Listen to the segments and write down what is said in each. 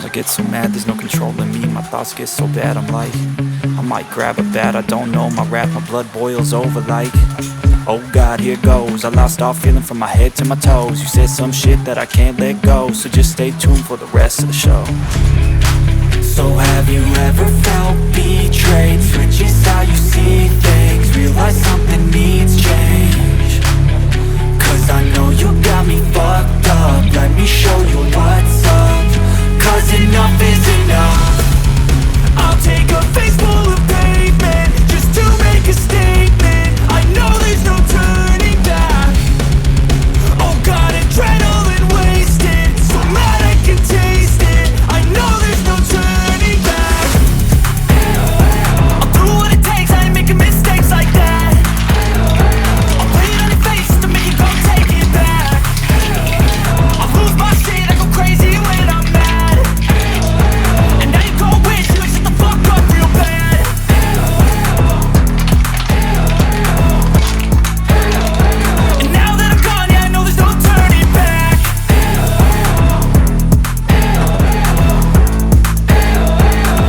I get so mad, there's no controlling me. My thoughts get so bad, I'm like, I might grab a bat, I don't know. My wrath, my blood boils over like, oh God, here goes. I lost all feeling from my head to my toes. You said some shit that I can't let go, so just stay tuned for the rest of the show. So have you ever felt betrayed? Switches how you see things, realize something needs change. Cause I know you got me fucked up, let me show you what's up. Cause enough is enough. I'll take a face full of pavement just to make a statement. I know there's no turning back. Oh God, adrenaline wasted, so mad I can taste it. I know there's no turning back. I'll do what it takes, I ain't making mistakes like that. I'll put it on your face to make you go take it back. I'll lose my shit, I go crazy when I'm mad. And now you gon' wish you would shut the fuck up real bad. And now that I'm gone, yeah, I know there's no turning back.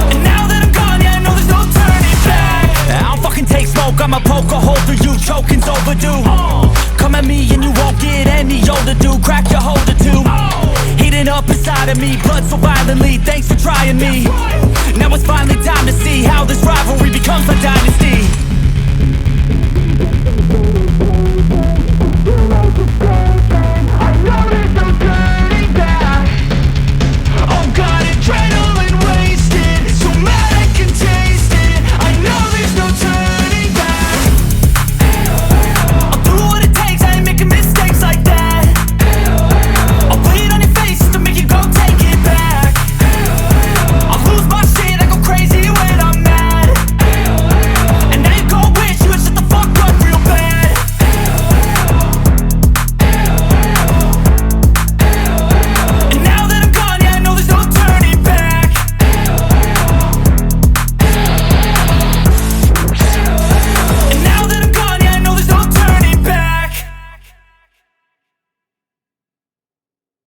And now that I'm gone, yeah, I know there's no turning back. I don't fucking take smoke, I'ma poke a hole through you, choking's overdue. Come at me and you won't get any older, dude. Crack your holder too. Heating up inside of me, blood so violently. Thanks for trying me. Now it's finally time to see how this rivalry becomes a dynasty.